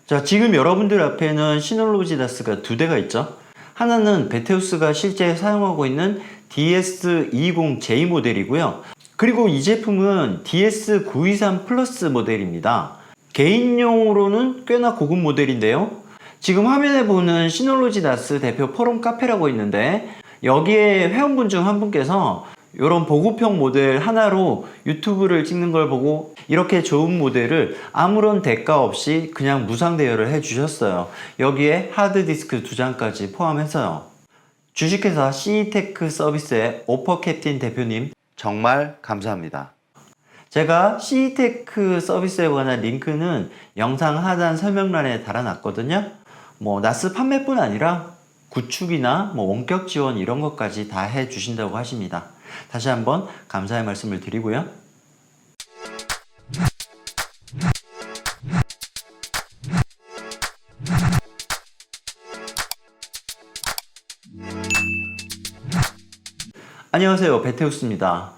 자, 지금 여러분들 앞에는 시놀로지 나스가 두 대가 있죠. 하나는 베테우스가 실제 사용하고 있는 DS220J 모델이고요. 그리고 이 제품은 DS923 플러스 모델입니다. 개인용으로는 꽤나 고급 모델인데요. 지금 화면에 보는 시놀로지 나스 대표 포럼 카페라고 있는데, 여기에 회원분 중 한 분께서 이런 보급형 모델 하나로 유튜브를 찍는 걸 보고 이렇게 좋은 모델을 아무런 대가 없이 그냥 무상 대여를 해 주셨어요. 여기에 하드디스크 2장까지 포함해서요. 주식회사 CE테크 서비스의 오퍼캡틴 대표님, 정말 감사합니다. 제가 CE테크 서비스에 관한 링크는 영상 하단 설명란에 달아놨거든요. 나스 판매뿐 아니라 구축이나 원격 지원 이런 것까지 다 해주신다고 하십니다. 다시 한번 감사의 말씀을 드리고요. 안녕하세요, 베테우스입니다.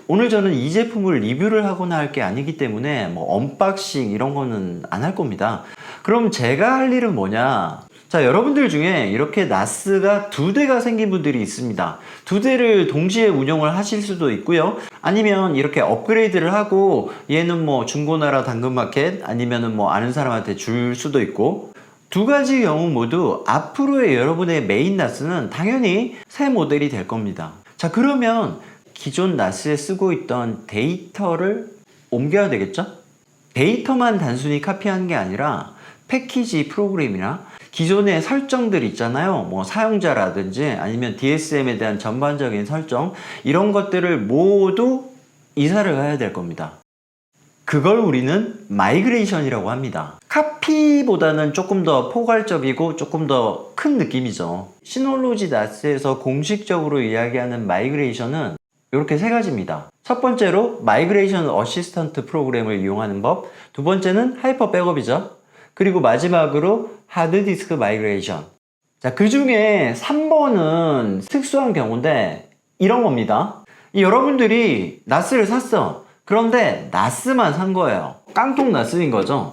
오늘 저는 이 제품을 리뷰를 하거나 할 게 아니기 때문에 언박싱 이런 거는 안 할 겁니다. 그럼 제가 할 일은 뭐냐? 자, 여러분들 중에 이렇게 나스가 두 대가 생긴 분들이 있습니다. 두 대를 동시에 운영을 하실 수도 있고요. 아니면 이렇게 업그레이드를 하고 얘는 중고나라 당근마켓 아니면은 아는 사람한테 줄 수도 있고, 두 가지 경우 모두 앞으로의 여러분의 메인 나스는 당연히 새 모델이 될 겁니다. 자, 그러면 기존 나스에 쓰고 있던 데이터를 옮겨야 되겠죠? 데이터만 단순히 카피하는 게 아니라 패키지 프로그램이나 기존의 설정들 있잖아요. 사용자라든지 아니면 DSM에 대한 전반적인 설정, 이런 것들을 모두 이사를 해야 될 겁니다. 그걸 우리는 마이그레이션이라고 합니다. 카피보다는 조금 더 포괄적이고 조금 더 큰 느낌이죠. 시놀로지 나스에서 공식적으로 이야기하는 마이그레이션은 이렇게 세 가지입니다. 첫 번째로 마이그레이션 어시스턴트 프로그램을 이용하는 법, 두 번째는 하이퍼 백업이죠. 그리고 마지막으로 하드디스크 마이그레이션. 자, 그 중에 3번은 특수한 경우인데 이런 겁니다. 여러분들이 나스를 샀어. 그런데 나스만 산 거예요. 깡통 나스인 거죠.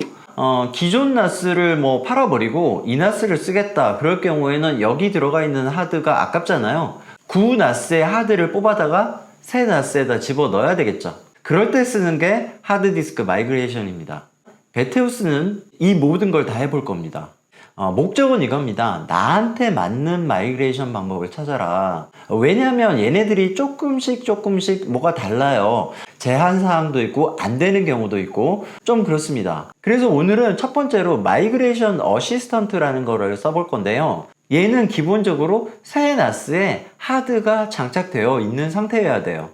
기존 나스를 팔아버리고 이 나스를 쓰겠다. 그럴 경우에는 여기 들어가 있는 하드가 아깝잖아요. 구 나스의 하드를 뽑아다가 새 나스에다 집어 넣어야 되겠죠. 그럴 때 쓰는 게 하드디스크 마이그레이션입니다. 베테우스는 이 모든 걸 다 해볼 겁니다. 목적은 이겁니다. 나한테 맞는 마이그레이션 방법을 찾아라. 왜냐하면 얘네들이 조금씩 뭐가 달라요. 제한사항도 있고 안 되는 경우도 있고 좀 그렇습니다. 그래서 오늘은 첫 번째로 마이그레이션 어시스턴트라는 거를 써볼 건데요. 얘는 기본적으로 새 나스에 하드가 장착되어 있는 상태여야 돼요.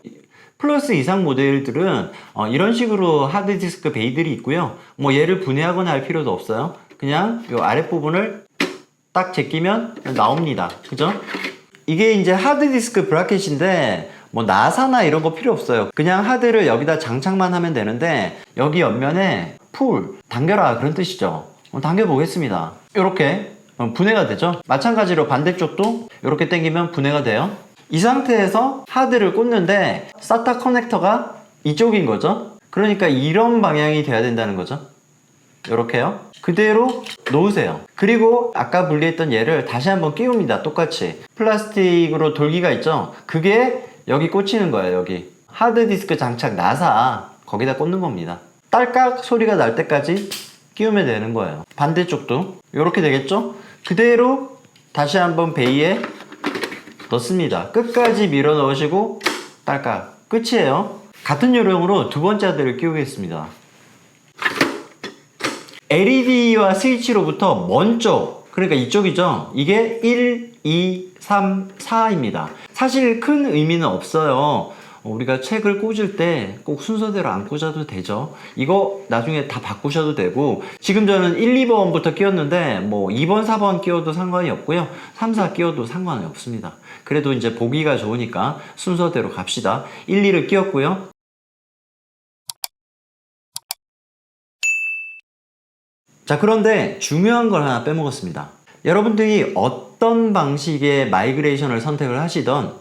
플러스 이상 모델들은 이런 식으로 하드디스크 베이들이 있고요. 얘를 분해하거나 할 필요도 없어요. 그냥 이 아랫부분을 딱 제끼면 나옵니다. 그죠? 이게 이제 하드디스크 브라켓인데 나사나 이런 거 필요 없어요. 그냥 하드를 여기다 장착만 하면 되는데 여기 옆면에 풀, 당겨라 그런 뜻이죠. 당겨 보겠습니다. 이렇게 분해가 되죠. 마찬가지로 반대쪽도 이렇게 당기면 분해가 돼요. 이 상태에서 하드를 꽂는데 SATA 커넥터가 이쪽인 거죠. 그러니까 이런 방향이 돼야 된다는 거죠. 이렇게요. 그대로 놓으세요. 그리고 아까 분리했던 얘를 다시 한번 끼웁니다. 똑같이 플라스틱으로 돌기가 있죠. 그게 여기 꽂히는 거예요. 여기 하드디스크 장착 나사 거기다 꽂는 겁니다. 딸깍 소리가 날 때까지 끼우면 되는 거예요. 반대쪽도 이렇게 되겠죠. 그대로 다시 한번 베이에 넣습니다. 끝까지 밀어 넣으시고 딸깍 끝이에요. 같은 요령으로 두 번째 하드를 끼우겠습니다. LED와 스위치로부터 먼저, 그러니까 이쪽이죠. 이게 1, 2, 3, 4입니다. 사실 큰 의미는 없어요. 우리가 책을 꽂을 때 꼭 순서대로 안 꽂아도 되죠. 이거 나중에 다 바꾸셔도 되고, 지금 저는 1, 2번부터 끼웠는데 2번, 4번 끼워도 상관이 없고요. 3, 4 끼워도 상관이 없습니다. 그래도 이제 보기가 좋으니까 순서대로 갑시다. 1, 2를 끼웠고요. 자, 그런데 중요한 걸 하나 빼먹었습니다. 여러분들이 어떤 방식의 마이그레이션을 선택을 하시던,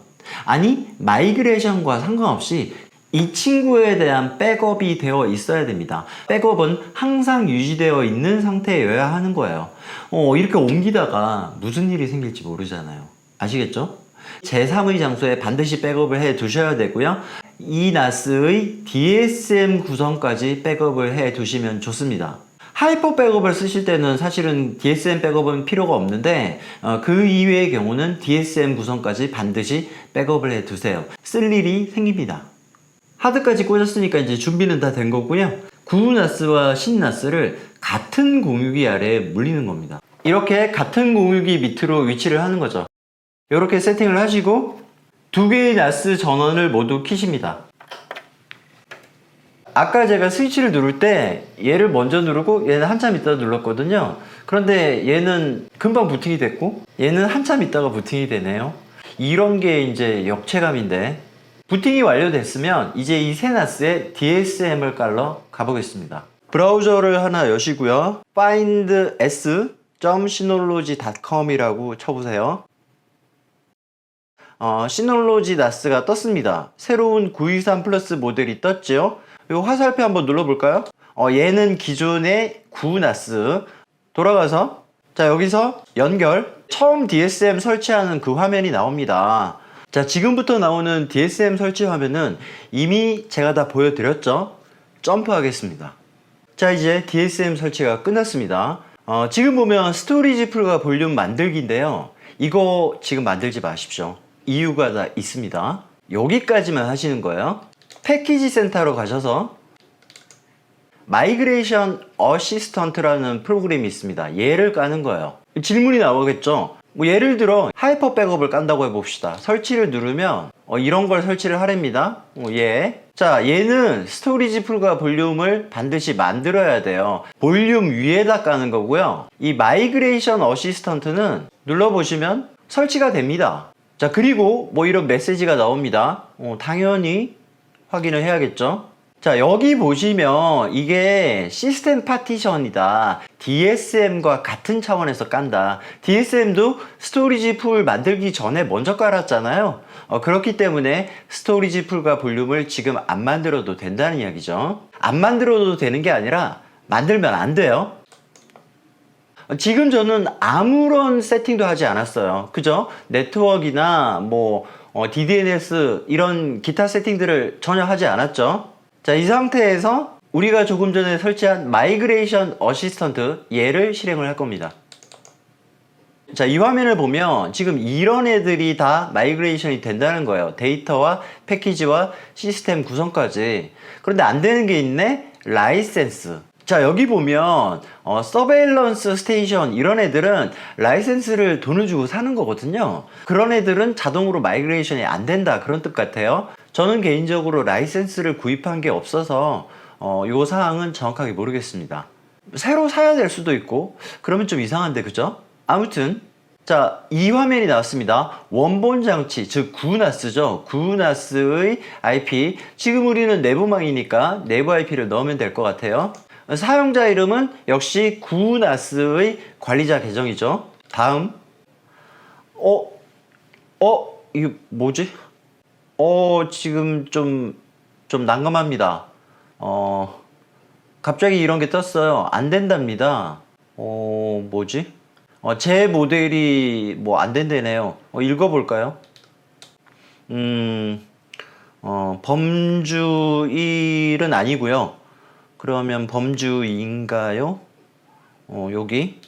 아니 마이그레이션과 상관없이 이 친구에 대한 백업이 되어 있어야 됩니다. 백업은 항상 유지되어 있는 상태여야 하는 거예요. 이렇게 옮기다가 무슨 일이 생길지 모르잖아요. 아시겠죠? 제3의 장소에 반드시 백업을 해 두셔야 되고요. 이 NAS의 DSM 구성까지 백업을 해 두시면 좋습니다. 하이퍼 백업을 쓰실 때는 사실은 DSM 백업은 필요가 없는데 그 이외의 경우는 DSM 구성까지 반드시 백업을 해 두세요. 쓸 일이 생깁니다. 하드까지 꽂았으니까 이제 준비는 다 된 거고요. 구 NAS와 신 NAS를 같은 공유기 아래에 물리는 겁니다. 이렇게 같은 공유기 밑으로 위치를 하는 거죠. 이렇게 세팅을 하시고 두 개의 NAS 전원을 모두 켜십니다. 아까 제가 스위치를 누를 때 얘를 먼저 누르고 얘는 한참 있다가 눌렀거든요. 그런데 얘는 금방 부팅이 됐고 얘는 한참 있다가 부팅이 되네요. 이런 게 이제 역체감인데, 부팅이 완료됐으면 이제 이 새 NAS에 DSM을 깔러 가보겠습니다. 브라우저를 하나 여시고요. finds.synology.com이라고 쳐보세요. 시놀로지 NAS가 떴습니다. 새로운 923 플러스 모델이 떴죠. 이 화살표 한번 눌러볼까요? 얘는 기존의 9 NAS. 돌아가서 자, 여기서 연결. 처음 DSM 설치하는 그 화면이 나옵니다. 자, 지금부터 나오는 DSM 설치 화면은 이미 제가 다 보여드렸죠. 점프하겠습니다. 자, 이제 DSM 설치가 끝났습니다. 지금 보면 스토리지 풀과 볼륨 만들기인데요. 이거 지금 만들지 마십시오. 이유가 다 있습니다. 여기까지만 하시는 거예요. 패키지 센터로 가셔서 마이그레이션 어시스턴트라는 프로그램이 있습니다. 얘를 까는 거예요. 질문이 나오겠죠. 뭐 예를 들어 하이퍼 백업을 깐다고 해봅시다. 설치를 누르면 이런 걸 설치를 하랍니다. 자, 얘는 스토리지 풀과 볼륨을 반드시 만들어야 돼요. 볼륨 위에다 까는 거고요. 이 마이그레이션 어시스턴트는 눌러보시면 설치가 됩니다. 자, 그리고 뭐 이런 메시지가 나옵니다. 당연히 확인을 해야겠죠. 자, 여기 보시면 이게 시스템 파티션이다. DSM과 같은 차원에서 깐다. DSM도 스토리지 풀 만들기 전에 먼저 깔았잖아요. 그렇기 때문에 스토리지 풀과 볼륨을 지금 안 만들어도 된다는 이야기죠. 안 만들어도 되는 게 아니라 만들면 안 돼요. 지금 저는 아무런 세팅도 하지 않았어요. 그죠? 네트워크나 뭐 DDNS 이런 기타 세팅들을 전혀 하지 않았죠. 자, 이 상태에서 우리가 조금 전에 설치한 마이그레이션 어시스턴트 얘를 실행을 할 겁니다. 자, 이 화면을 보면 지금 이런 애들이 다 마이그레이션이 된다는 거예요. 데이터와 패키지와 시스템 구성까지. 그런데 안 되는 게 있네. 라이센스. 자, 여기 보면 서베일런스 스테이션 이런 애들은 라이센스를 돈을 주고 사는 거거든요. 그런 애들은 자동으로 마이그레이션이 안 된다, 그런 뜻 같아요. 저는 개인적으로 라이센스를 구입한 게 없어서 요 사항은 정확하게 모르겠습니다. 새로 사야 될 수도 있고 그러면 좀 이상한데, 그죠? 아무튼 자, 이 화면이 나왔습니다. 원본 장치, 즉 구나스죠. 구나스의 IP. 지금 우리는 내부망이니까 내부 IP를 넣으면 될 것 같아요. 사용자 이름은 역시 구나스의 관리자 계정이죠. 다음. 이게 뭐지? 지금 좀 난감합니다. 갑자기 이런 게 떴어요. 안 된답니다. 뭐지? 제 모델이 뭐 안 된다네요. 읽어볼까요? 범주일은 아니고요. 그러면 범주인가요? 여기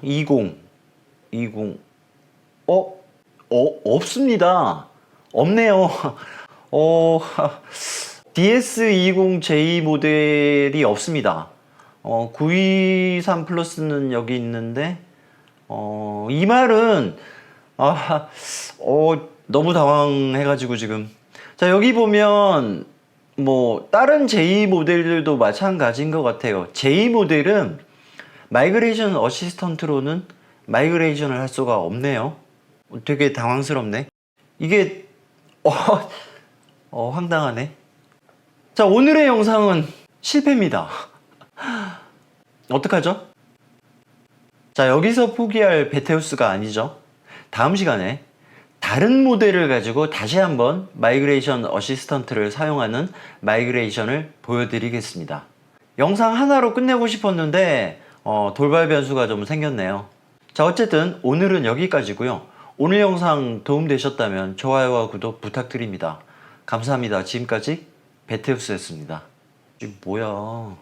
20 없습니다. 없네요. DS20J 모델이 없습니다. 923 플러스는 여기 있는데 이 말은 너무 당황해가지고 지금. 자, 여기 보면 뭐 다른 J 모델들도 마찬가지인 것 같아요. J 모델은 마이그레이션 어시스턴트로는 마이그레이션을 할 수가 없네요. 되게 당황스럽네. 이게 황당하네. 자, 오늘의 영상은 실패입니다. 어떡하죠? 자, 여기서 포기할 베테우스가 아니죠. 다음 시간에 다른 모델을 가지고 다시 한번 마이그레이션 어시스턴트를 사용하는 마이그레이션을 보여드리겠습니다. 영상 하나로 끝내고 싶었는데 돌발 변수가 좀 생겼네요. 자, 어쨌든 오늘은 여기까지고요. 오늘 영상 도움되셨다면 좋아요와 구독 부탁드립니다. 감사합니다. 지금까지 베테우스였습니다. 이게 뭐야?